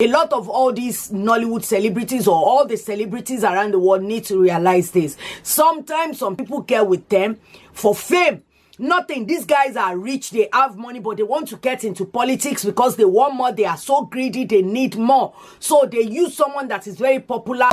A lot of all these Nollywood celebrities or all the celebrities around the world need to realize this. Sometimes some people get with them for fame. Nothing. These guys are rich, they have money, but they want to get into politics because they want more. They are so greedy, they need more. So they use someone that is very popular.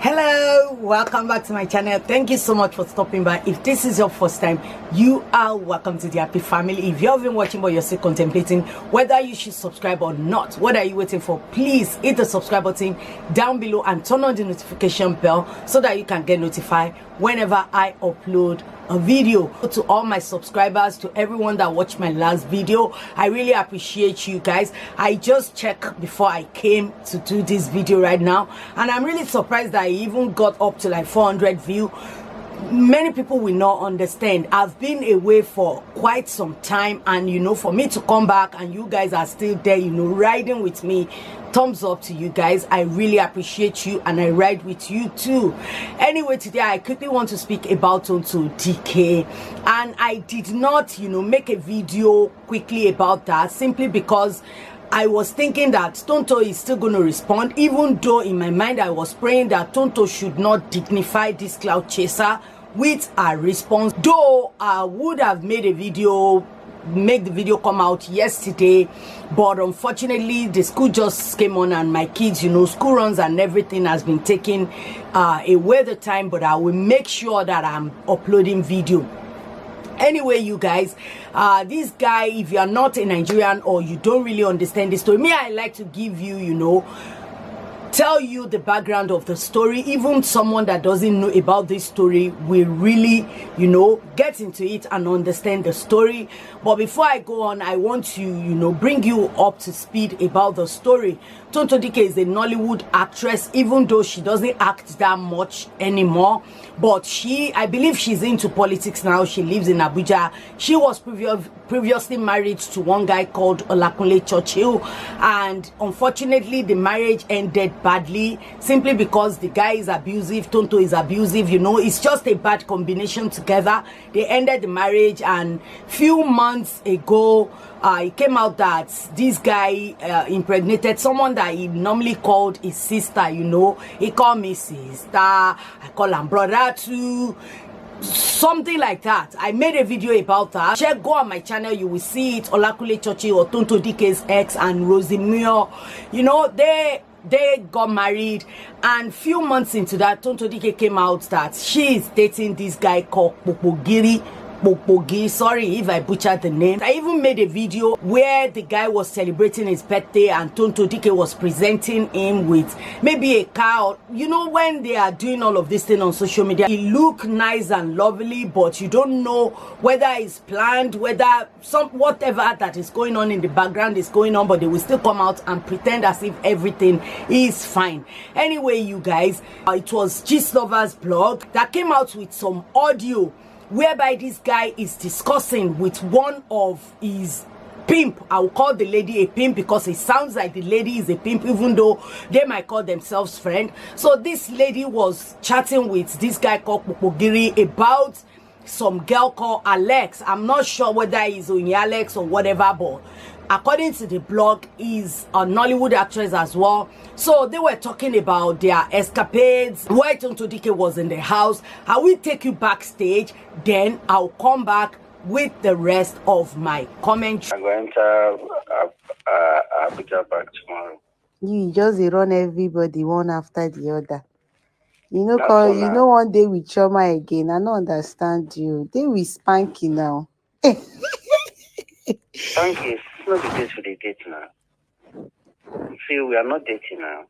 Hello, welcome back to my channel. Thank you so much for stopping by. If this is your first time, you are welcome to the happy family. If you have been watching but you're still contemplating whether you should subscribe or not, what are you waiting for? Please hit the subscribe button down below and turn on the notification bell so that you can get notified whenever I upload a video. To all my subscribers, to everyone that watched my last video, I really appreciate you guys. I just checked before I came to do this video right now, and I'm really surprised that I even got up to like 400 views. Many people will not understand. I've been away for quite some time, and you know, for me to come back and you guys are still there, you know, riding with me, thumbs up to you guys. I really appreciate you, and I ride with you too. Anyway, today I quickly want to speak about Tonto Dikeh, and I did not, you know, make a video quickly about that simply because I was thinking that Tonto is still going to respond, even though in my mind I was praying that Tonto should not dignify this cloud chaser with a response. Though I would have made a video, make the video come out yesterday, but unfortunately the school just came on, and my kids, you know, school runs and everything has been taking away the time. But I will make sure that I'm uploading video. Anyway, you guys, this guy, if you are not a Nigerian or you don't really understand this story, me, I like to give you, you know, tell you the background of the story. Even someone that doesn't know about this story will really, you know, get into it and understand the story. But before I go on, I want to, you know, bring you up to speed about the story. Tonto Dikeh is a Nollywood actress, even though she doesn't act that much anymore. But I believe she's into politics now. She lives in Abuja. She was previously married to one guy called Olakunle Churchill, and unfortunately the marriage ended badly simply because the guy is abusive, Tonto is abusive, you know, it's just a bad combination together. They ended the marriage, and few months ago it came out that this guy impregnated someone that he normally called his sister. You know, he called me sister, I call him brother too, something like that. I made a video about that. Check, go on my channel, you will see it. Olakunle Churchill, or Tonto Dikeh's ex, and Rosie Muir, you know, they got married, and few months into that, Tonto Dikeh came out that she is dating this guy called Kpokpogri. Sorry if I butchered the name. I even made a video where the guy was celebrating his birthday, and Tonto Dikeh was presenting him with maybe a car. You know, when they are doing all of this thing on social media, it look nice and lovely, but you don't know whether it's planned, whether whatever that is going on in the background is going on, but they will still come out and pretend as if everything is fine. Anyway, you guys, it was Gist Lovers blog that came out with some audio whereby this guy is discussing with one of his pimp. I will call the lady a pimp because it sounds like the lady is a pimp, even though they might call themselves friend. So this lady was chatting with this guy called Kpokpogri about some girl called Alex. I'm not sure whether he's only Alex or whatever, but according to the blog, is a Nollywood actress as well. So they were talking about their escapades, why Tonto Dikeh was in the house. I will take you backstage, then I'll come back with the rest of my commentary. I'm going to Abuja back tomorrow. You just run everybody one after the other. You know, cause you know one day with trauma again. I don't understand you. They will spank you now. Thank you. It's not the date for the date now. See, we are not dating now.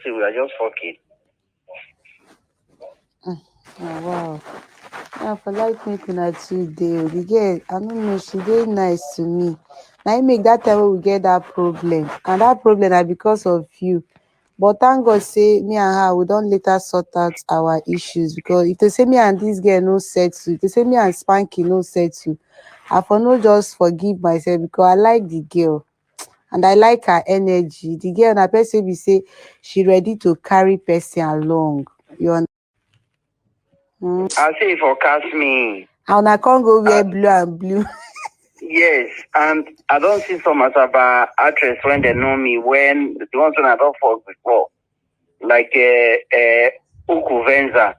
See, we are just fucking. Oh, wow. Yeah, for like making her 2 days. The girl, I don't know, she very nice to me. Now I make that time we get that problem. And that problem is because of you. But thank God say me and her, we don't later sort out our issues. Because if they say me and this girl no settle, if they say me and Spanky no settle, I for no just forgive myself because I like the girl. And I like her energy. The girl, na person be say she ready to carry person along. You understand? I say forecast me. And I can't go wear blue and blue. Yes, and I don't see some Asaba actress when they know me, when the ones when I don't fuck before, like Uku Venza,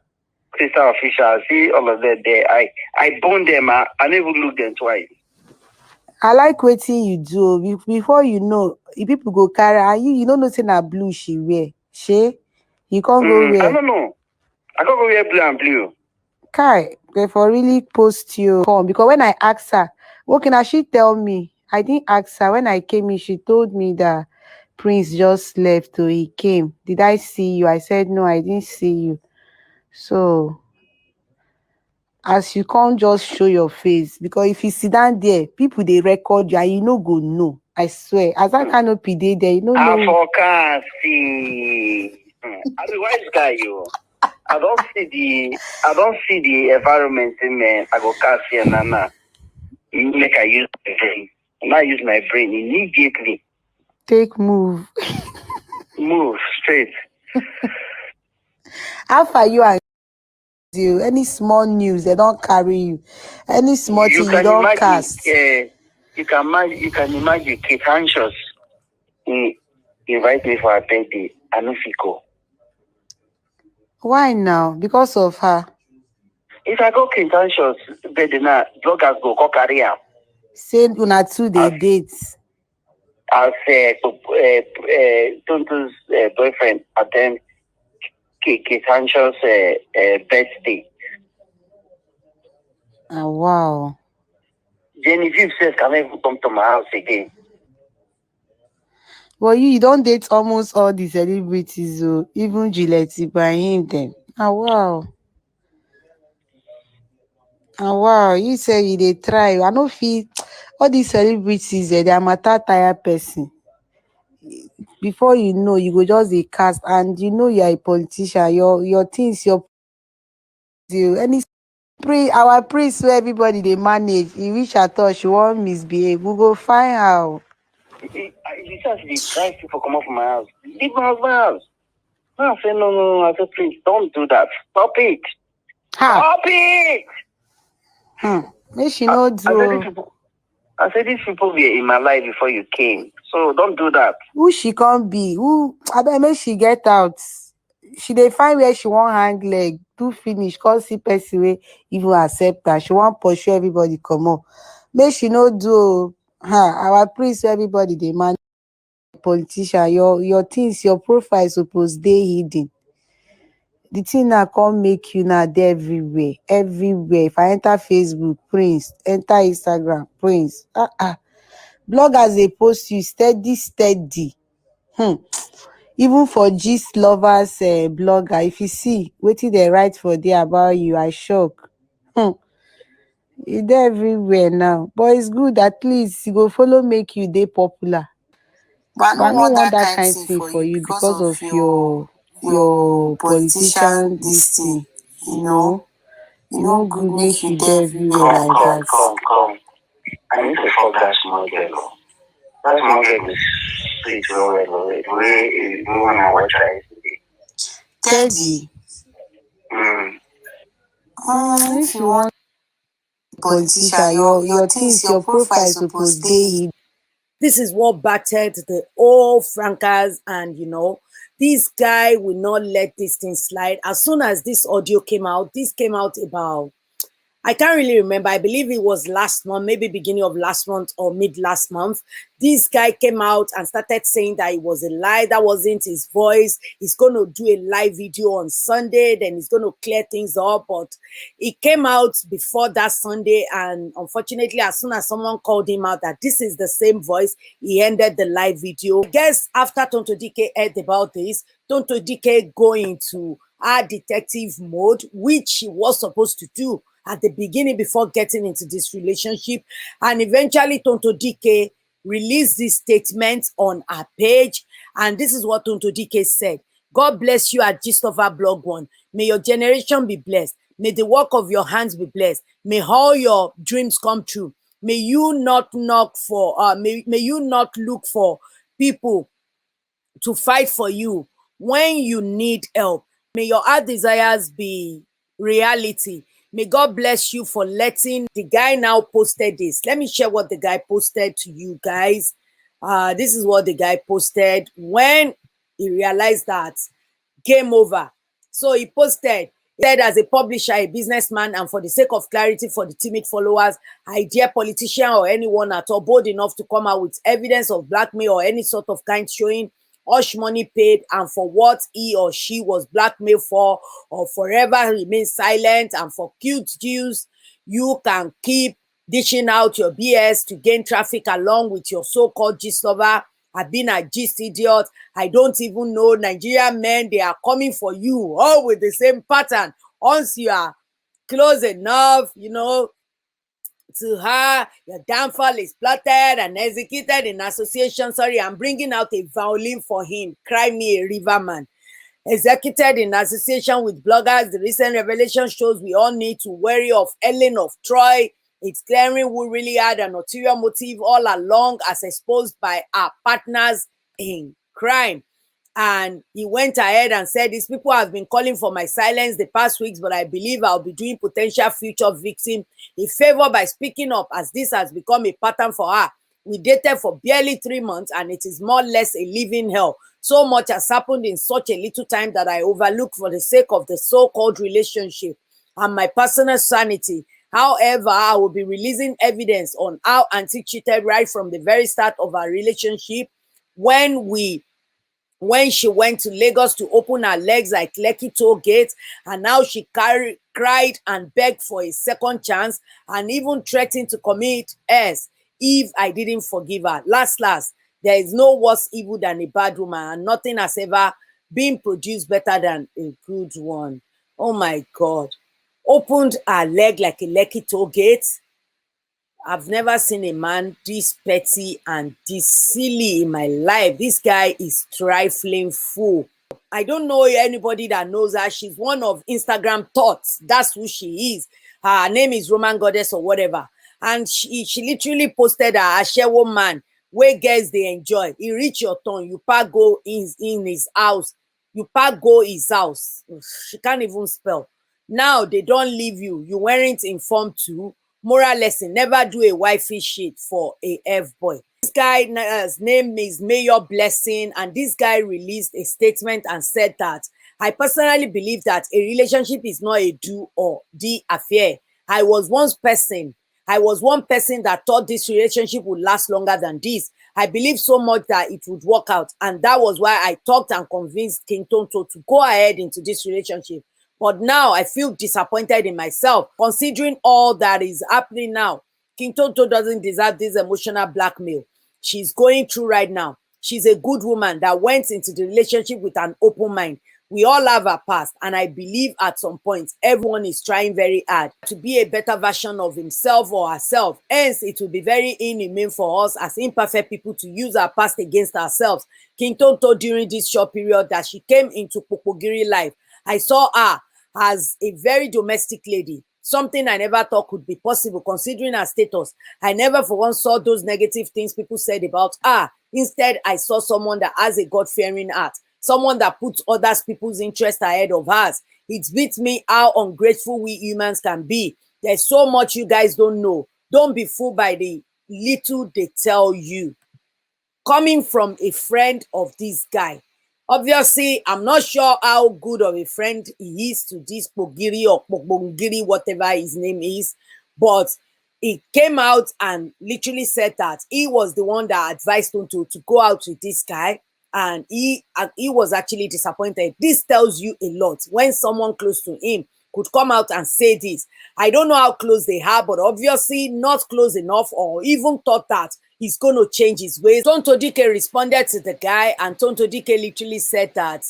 Crystal Official, I see all of them there. I bone them, I never look them twice. I like waiting you do. Before you know, if people go carry and you don't know say na blue she wear. You can't go wear. I don't know. I can't go wear blue and blue. Kai, they for really post you come because when I asked her, what can she tell me? I didn't ask her. When I came in, she told me that Prince just left, so he came. Did I see you? I said no, I didn't see you. So as you can't just show your face, because if you sit down there, people they record you and you no go know. I swear. As that canopy dey there, you don't know. I forecast see. I'm a wise guy, you. I don't see the environment in me. I go cast here, Nana. Make I use my brain. When I use my brain immediately. Take move. Move straight. How far you and you? Any small news, they don't carry you. Any small thing you don't imagine, cast. You can imagine Kate Anxious invite me for a birthday. I no fit go. Why now? Because of her. If I go Kate Anxious birthday now, bloggers go carry am. Say una two dey date. As Tonto's boyfriend attend Kate Anxious birthday. Wow. Genevieve says can I even come to my house again? Well, you don't date almost all the celebrities, even Gillette Ibrahim them. Wow. Wow. You say you dey try. I no feel all these celebrities, they are matter tired person. Before you know, you go just a cast, and you know you are a politician. Your things, any our priest where everybody they manage. He reach at all, she won't misbehave. We go find out. If they drive people come off my house, leave my house. I say no. I said please don't do that. Stop it. Stop it. Make she no do. I said these people were in my life before you came, so don't do that. Who she can't be? Who? I bet make she get out. She dey find where she want hang leg, do finish, cause see person wey even accept her. She want pursue everybody come on. Make she no do. Our priest everybody dey man politician. Your things, your profile suppose dey hidden. The thing now can't make you now there everywhere. If I enter Facebook, Prince, enter Instagram, Prince. Bloggers they post you steady. Even for gist lovers blogger, if you see wetin they write for there about you, I shock. You there everywhere now, but it's good at least you go follow make you dey popular. But I don't want that kind thing for you because of your politician this thing. You know good make you there everywhere like that. Come. I need to fuck that small girl. That small girl is sweet well. The way my wife tries today. Teddy. If you want politician, your things, your profile suppose dey. This is what battered the old Frankers, and this guy will not let this thing slide. As soon as this audio came out, this came out about, I can't really remember. I believe it was last month, maybe beginning of last month or mid last month. This guy came out and started saying that it was a lie. That wasn't his voice. He's going to do a live video on Sunday. Then he's going to clear things up. But it came out before that Sunday. And unfortunately, as soon as someone called him out that this is the same voice, he ended the live video. I guess after Tonto Dikeh heard about this, Tonto Dikeh going to our detective mode, which he was supposed to do at the beginning before getting into this relationship. And eventually Tonto Dikeh released this statement on her page. And this is what Tonto Dikeh said. God bless you at Gist of Our Blog One. May your generation be blessed. May the work of your hands be blessed. May all your dreams come true. May you not look for people to fight for you when you need help. May your heart desires be reality. May God bless you for letting the guy now posted this. Let me share what the guy posted to you guys. This is what the guy posted when he realized that game over. So he posted, he said, as a publisher, a businessman, and for the sake of clarity for the timid followers, I dare politician or anyone at all bold enough to come out with evidence of blackmail or any sort of kind showing hush money paid and for what he or she was blackmailed for, or forever remain silent. And for cute Jews, you can keep dishing out your BS to gain traffic along with your so-called gist lover. I've been a gist idiot. I don't even know Nigerian men. They are coming for you all with the same pattern. Once you are close enough, to her, your downfall is plotted and executed in association. Sorry, I'm bringing out a violin for him. Cry me a river man. Executed in association with bloggers, the recent revelation shows we all need to worry of Ellen of Troy. It's clearing who really had an ulterior motive all along, as exposed by our partners in crime. And he went ahead and said, these people have been calling for my silence the past weeks, but I believe I'll be doing potential future victim a favor by speaking up, as this has become a pattern for her. We dated for barely 3 months and it is more or less a living hell. So much has happened in such a little time that I overlook for the sake of the so-called relationship and my personal sanity. However, I will be releasing evidence on how Auntie cheated right from the very start of our relationship when she went to Lagos to open her legs like Lekki toll gate, and now she cried and begged for a second chance and even threatened to commit hers if I didn't forgive her. Last, there is no worse evil than a bad woman, and nothing has ever been produced better than a good one. Oh my God. Opened her leg like a Lekki toll gate. I've never seen a man this petty and this silly in my life. This guy is trifling fool. I don't know anybody that knows her. She's one of Instagram thoughts. That's who she is. Her name is Roman Goddess or whatever. And she literally posted a Ashewo man where girls they enjoy. He reach your turn. You pack go in his house. You pack go his house. She can't even spell. Now they don't leave you. You weren't informed too. Moral lesson, never do a wifey shit for a F-boy. This guy's name is Mayor Blessing, and this guy released a statement and said that, I personally believe that a relationship is not a do or die affair. I was one person that thought this relationship would last longer than this. I believe so much that it would work out, and that was why I talked and convinced King Tonto to go ahead into this relationship. But now I feel disappointed in myself, considering all that is happening now. King Tonto doesn't deserve this emotional blackmail she's going through right now. She's a good woman that went into the relationship with an open mind. We all have our past, and I believe at some point, everyone is trying very hard to be a better version of himself or herself. Hence, it will be very inhumane for us as imperfect people to use our past against ourselves. King Tonto, during this short period that she came into Kpokpogri life, I saw her as a very domestic lady, something I never thought could be possible considering her status. I never for once saw those negative things people said about her. Instead, I saw someone that has a God-fearing heart, someone that puts others people's interest ahead of hers. It beats me how ungrateful we humans can be. There's so much you guys don't know. Don't be fooled by the little they tell you. Coming from a friend of this guy, obviously, I'm not sure how good of a friend he is to this Pogiri or Kpokpogri, whatever his name is, but he came out and literally said that he was the one that advised him to go out with this guy, and he was actually disappointed. This tells you a lot when someone close to him could come out and say this. I don't know how close they are, but obviously not close enough, or even thought that he's going to change his ways. Tonto Dikeh responded to the guy, and Tonto Dikeh literally said that,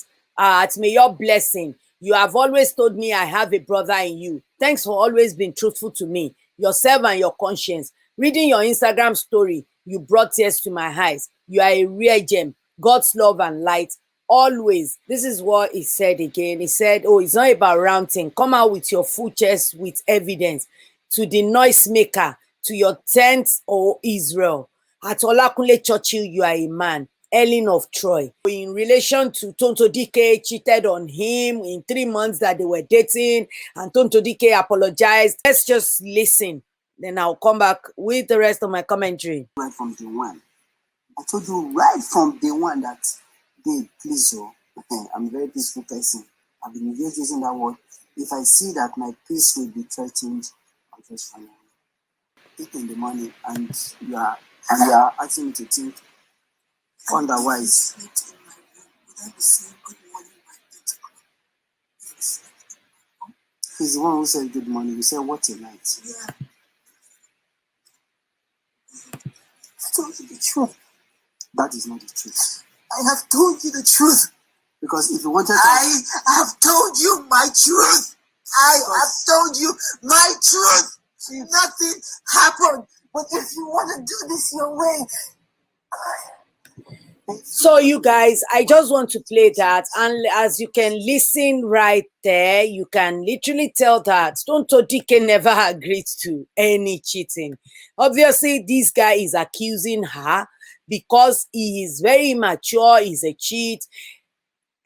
may your blessing. You have always told me I have a brother in you. Thanks for always being truthful to me, yourself and your conscience. Reading your Instagram story, you brought tears to my eyes. You are a real gem. God's love and light. Always. This is what he said again. He said, oh, it's not about ranting. Come out with your full chest with evidence. To the noisemaker, to your tent, O Israel. At Olakunle Churchill, you are a man. Ellen of Troy. In relation to Tonto Dikeh cheated on him in 3 months that they were dating, and Tonto Dikeh apologized. Let's just listen. Then I'll come back with the rest of my commentary. Right from day one. I told you right from day one that, babe, please, I'm a very peaceful person. I've been using that word. If I see that my peace will be threatened, I'll just run away. Take in the money, and you are asking me to think otherwise. He's the one who said good morning. You said what a night. Yeah. I told you the truth. That is not the truth. I have told you the truth. Because if you wanted to... I have told you my truth. I have told you my truth. Nothing happened. But if you want to do this your way... So you guys, I just want to play that, and as you can listen right there, you can literally tell that Tonto Dikeh never agreed to any cheating. Obviously, this guy is accusing her because he is very immature, he's a cheat.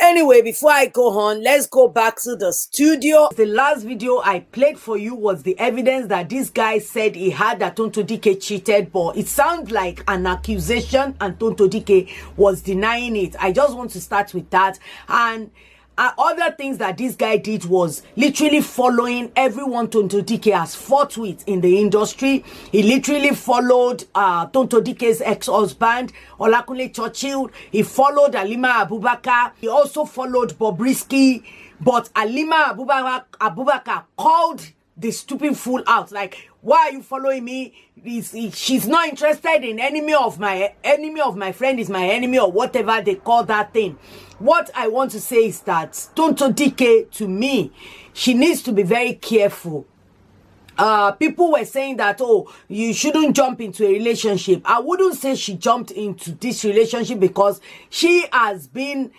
Anyway, before I go on, let's go back to the studio. The last video I played for you was the evidence that this guy said he had that Tonto Dikeh cheated, but it sounds like an accusation and Tonto Dikeh was denying it. I just want to start with that. And other things that this guy did was literally following everyone Tonto Dikeh has fought with in the industry. He literally followed Tonto Dikeh's ex-husband, Olakunle Churchill. He followed Halima Abubakar. He also followed Bobrisky. But Halima Abubakar called the stupid fool out. Like, why are you following me? She's not interested in enemy of my friend is my enemy, or whatever they call that thing. What I want to say is that Tonto Dikeh, to me, she needs to be very careful. People were saying that, oh, you shouldn't jump into a relationship. I wouldn't say she jumped into this relationship because she has been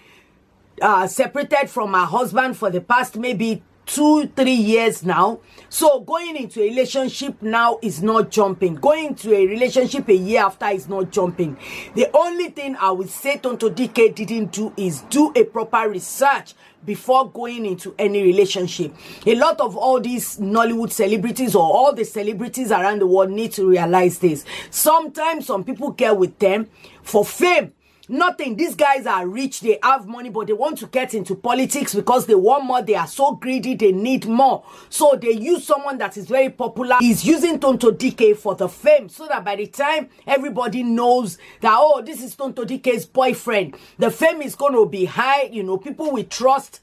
separated from her husband for the past maybe 2-3 years now. So going into a relationship now is not jumping. Going into a relationship a year after is not jumping. The only thing I would say Tonto Dikeh didn't do is do a proper research before going into any relationship. A lot of all these Nollywood celebrities or all the celebrities around the world need to realize this. Sometimes some people get with them for fame. Nothing. These guys are rich, they have money, but they want to get into politics because they want more. They are so greedy, they need more. So they use someone that is very popular. He's using Tonto Dikeh for the fame, so that by the time everybody knows that, oh, this is Tonto Dikeh's boyfriend, the fame is going to be high. You know, people will trust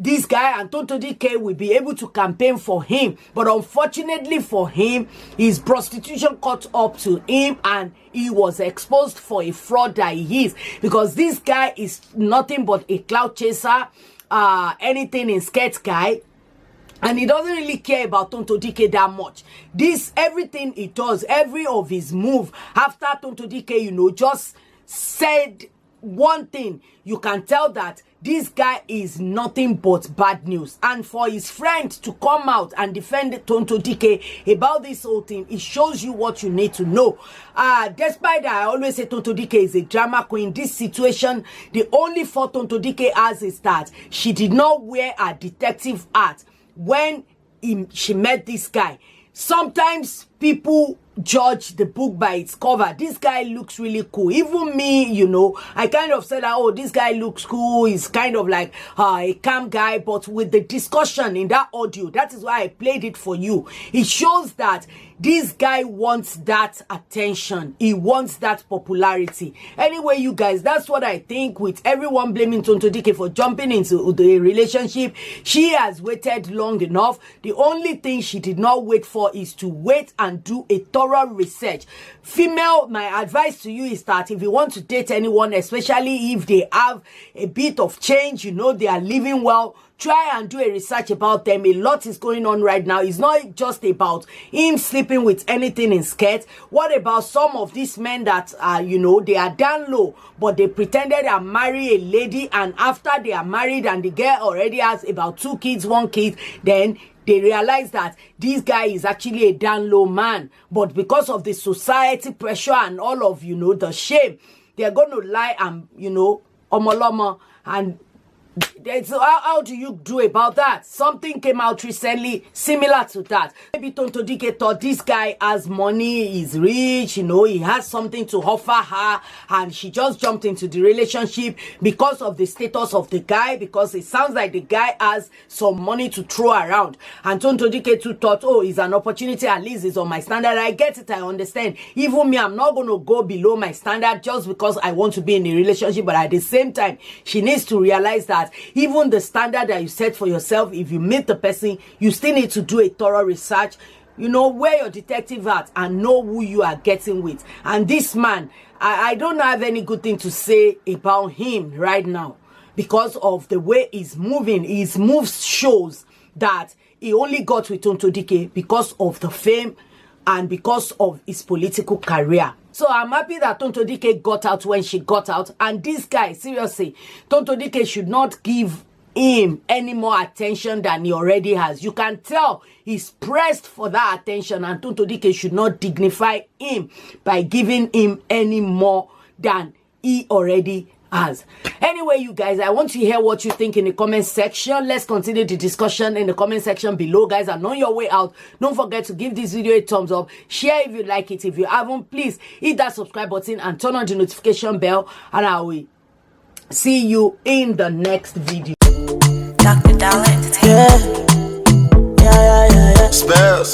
this guy, and Tonto Dikeh will be able to campaign for him. But unfortunately for him, his prostitution caught up to him, and he was exposed for a fraud that he is. Because this guy is nothing but a cloud chaser, anything in skirt guy. And he doesn't really care about Tonto Dikeh that much. Everything he does, every of his move, after Tonto Dikeh, you know, just said one thing, you can tell that this guy is nothing but bad news. And for his friend to come out and defend Tonto Dikeh about this whole thing, it shows you what you need to know. Despite that, I always say Tonto Dikeh is a drama queen. This situation, the only fault Tonto Dikeh has is that she did not wear a detective hat when she met this guy. Sometimes people judge the book by its cover. This guy looks really cool. Even me, you know, I kind of said, oh, this guy looks cool. He's kind of like a calm guy. But with the discussion in that audio, that is why I played it for you. It shows that this guy wants that attention. He wants that popularity. Anyway, you guys, that's what I think. With everyone blaming Tonto Dikeh for jumping into the relationship, she has waited long enough. The only thing she did not wait for is to wait and do a thorough research. Female, my advice to you is that if you want to date anyone, especially if they have a bit of change, you know, they are living well, try and do a research about them. A lot is going on right now. It's not just about him sleeping with anything in skirt. What about some of these men that are, you know, they are down low, but they pretended to marry a lady, and after they are married and the girl already has about 2 kids, 1 kid, then they realize that this guy is actually a down low man. But because of the society pressure and all of, you know, the shame, they're going to lie and, omoloma, and so how do you do about that? Something came out recently similar to that. Maybe Tonto Dikeh thought this guy has money, he's rich, he has something to offer her, and she just jumped into the relationship because of the status of the guy, because it sounds like the guy has some money to throw around. And Tonto Dikeh too thought, oh, it's an opportunity, at least it's on my standard. I get it, I understand. Even me, I'm not going to go below my standard just because I want to be in a relationship. But at the same time, she needs to realize that even the standard that you set for yourself, if you meet the person, you still need to do a thorough research, where your detective at, and know who you are getting with. And this man, I don't have any good thing to say about him right now because of the way he's moving. His moves shows that he only got with Tonto Dikeh because of the fame and because of his political career. So I'm happy that Tonto Dikeh got out when she got out. And this guy, seriously, Tonto Dikeh should not give him any more attention than he already has. You can tell he's pressed for that attention, and Tonto Dikeh should not dignify him by giving him any more than he already has. Anyway, you guys, I want to hear what you think in the comment section. Let's continue the discussion in the comment section below, guys. And on your way out, don't forget to give this video a thumbs up, share if you like it. If you haven't, please hit that subscribe button and turn on the notification bell, and I will see you in the next video. Dr. Dollar Entertainment. Yeah. Spells.